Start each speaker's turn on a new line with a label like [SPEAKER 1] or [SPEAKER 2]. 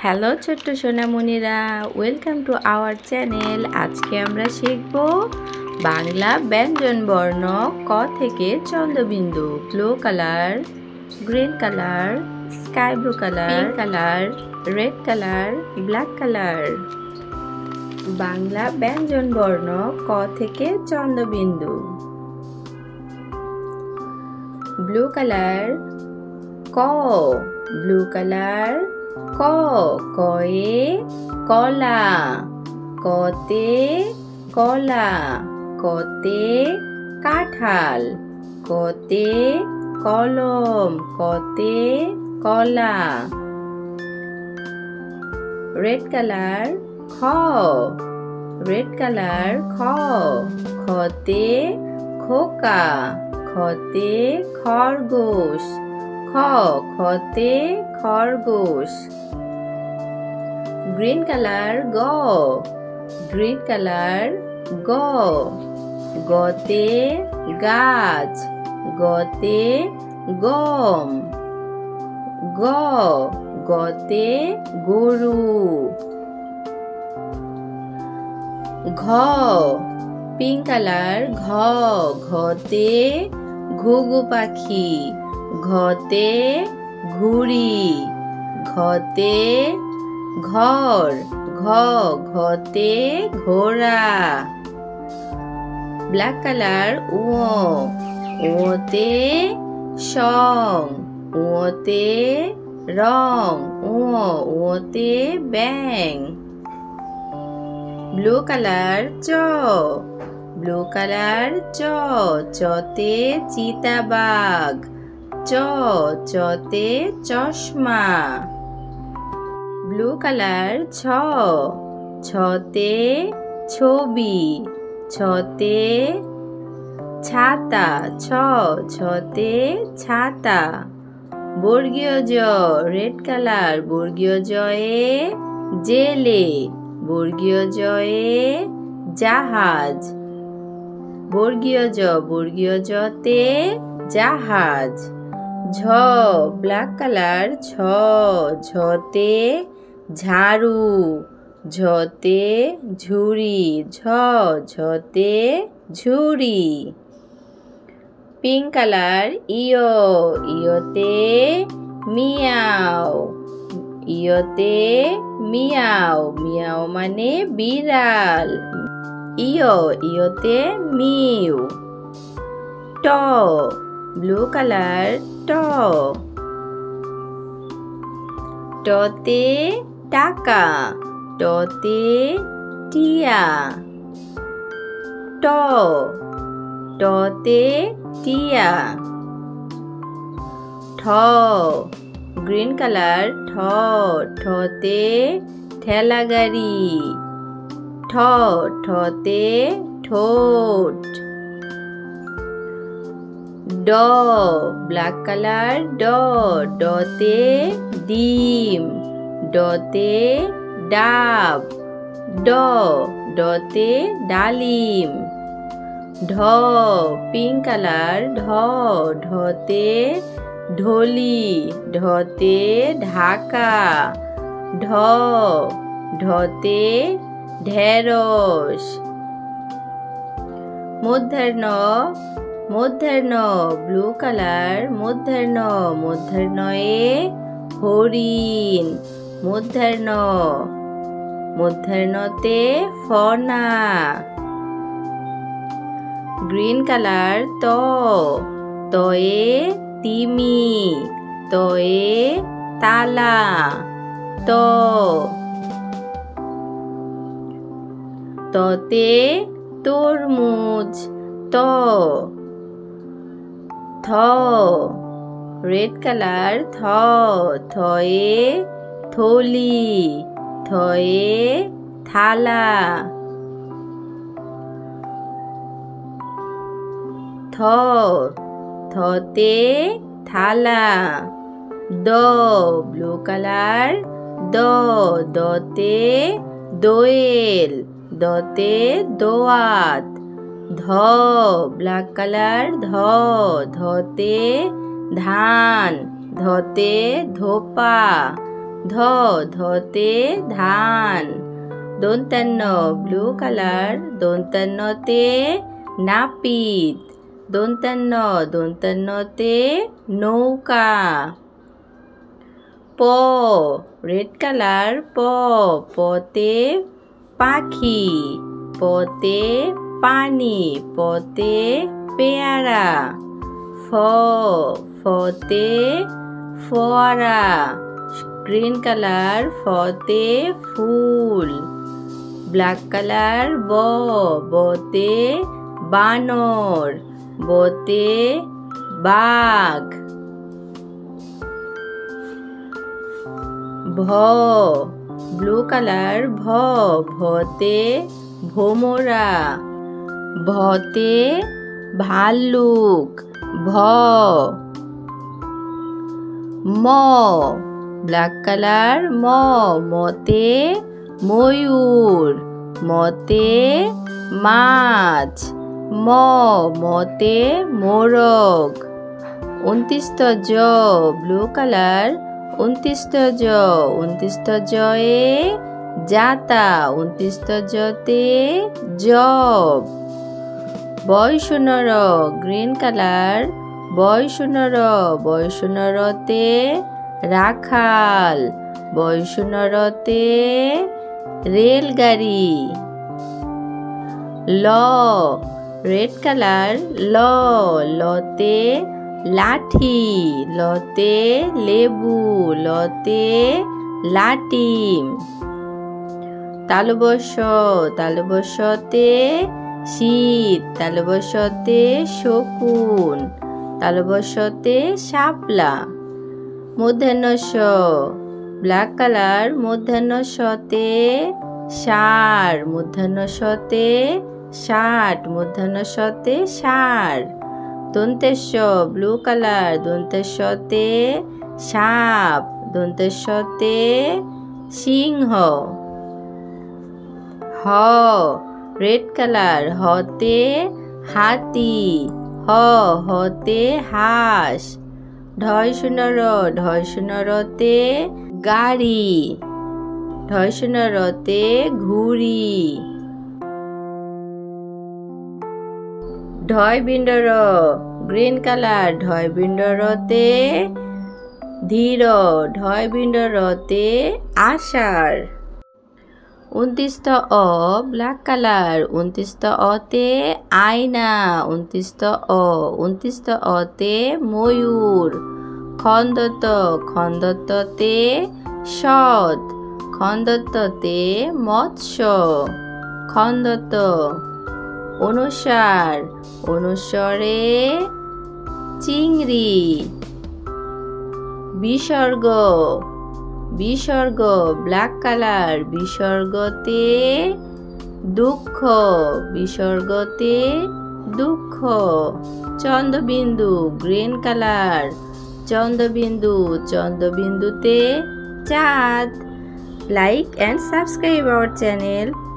[SPEAKER 1] Hello ছোট্ট সোনামণিরা, welcome to our channel. আজকে আমরা শিখব বাংলা ব্যঞ্জন বর্ণ ক থেকে চন্দ্রবিন্দু। Blue colour, green colour, sky blue colour, pink colour, red colour, black colour. Bangla ব্যঞ্জন বর্ণ ক থেকে চন্দ্রবিন্দু। ব্লু কালার ক, ব্লু কালার ক, কয়ে কলা, কতে কলা, কতে কাঁঠাল, কতে কলম, কতে কলা। রেড কালার খ, রেড কালার খ, খতে খোকা, খতে খরগোশ, খতে খরগোশ। গ্রিন কালার গ, গ্রিন কালার গ, গতে গাছ, গতে গম, গতে গরু। ঘ, পিঙ্ক কালার ঘ, ঘতে ঘুঘু পাখি, ঘতে ঘুড়ি, ঘতে ঘর, ঘতে ঘোড়া। ব্ল্যাক কালার ওতে সং, ওতে রং, ওতে ব্যাং। ব্লু কালার চ, ব্লু কালার চ, চতে চিতাবাঘ, চতে চশমা। ব্লু কালার ছ, ছতে ছবি, ছতে ছাতা, ছতে ছাতা। বর্গীয় জ, রেড কালার বর্গীয় জয়ে জেলে, বর্গীয় জয়ে জাহাজ। বর্গীয় জ, বর্গীয় জতে জাহাজ। ঝ, ব্ল্যাক কালার ঝ, ঝতে ঝাড়ু, ঝতে ঝুড়ি, ঝতে ঝুড়ি। পিঙ্ক কালার ইয়তে মিয়াও, ইয়তে মিয়াও, মিয়াও মানে বিড়াল, ইয়তে মিউ। ট, ব্লু কালার ট, টতে টাকা, টতে টিয়া, টতে টিয়া। ঠ, গ্রিন কালার ঠতে ঠেলা গাড়ি, ঠতে ঠোঁট। ড, ব্ল্যাক কালার ডতে ডিম, ডতে ডাব, ডতে ডালিম। ঢ, পিঙ্ক কালার ঢতে ঢলি, ঢতে ঢাকা, ঢতে ঢেঁড়স। মূর্ধন্য ব্লু কালার মূর্ধন্যয়ে হরিণ, মূর্ধন্যতে ফনা। গ্রিন কালার তয়ে তিমি, তয়ে তালা, ততে তরমুজ, থ, রেড কালার থয়ে থলি, থয়ে থালা। থতে থালা। দ, ব্লু কালার দতে দোয়েল, দতে দোয়াত। ধ, ব্ল্যাক কালার ধতে ধান, ধতে ধোপা। ধ ধতে ধান। দন্তান্ন ব্লু কালার, দন্তান্নতে নাপিত। দন্তান্নতে নৌকা। প রেড কালার, পতে পাখি। পতে পানি, পতে পেয়ারা। ফতে ফোয়ারা। গ্রিন কালার, ফতে ফুল। ব্ল্যাক কালার, বতে বানর। বতে বাঘ। ভ ব্লু কালার, ভতে ভোমরা। ভতে ভাল্লুক। ম ব্ল্যাক কালার, মতে ময়ূর। মতে মাছ। মতে মোরগ। 29 জ ব্লু কালার, 29 জয়ে জাতা। 29 জতে জব। বয়সুনর গ্রিন কালার, বয়সুনরতে রাখাল। বয়সুনরতে রেলগাড়ি। ল রেড কালার, লতে লাঠি। লতে লেবু। লতে লাটিম। তালবশতে শীত। তালবশতে শকুন। তালবশতে শাপলা। মূর্ধন্য ষ ব্ল্যাক কালার, মূর্ধন্যতে ষাঁড়। মূর্ধন্যতে ষাট। মূর্ধন্যতে ষাঁড়। দন্তেশ্ব ব্লু কালার, দন্তেশ্বতে সাপ। দন্তেশ্বতে সিংহ। হ রেড কালার, হতে হাতি। হতে হাঁস। ঢয়সুনরতে গাড়ি। ঢয়সুনরতে ঘুড়ি। ঢয়বিন্ডর গ্রিন কালার, ঢয়বিন্ডরতে ধীর। ঢয়বিন্ডরতে আষাঢ়। 29 অ ব্ল্যাক কালার, 29 অতে আয়না। 29 অতে ময়ূর। খন্দত্বতে সৎ। খন্দত্বতে মৎস্য। খন্দত্ব। অনুস্বরে চিংড়ি। বিসর্গ ব্ল্যাক কালার, বিসর্গতে দুঃখ। বিসর্গতে দুঃখ। চন্দ্রবিন্দু গ্রিন কালার, চন্দ্রবিন্দুতে চাঁদ। Like and subscribe our channel.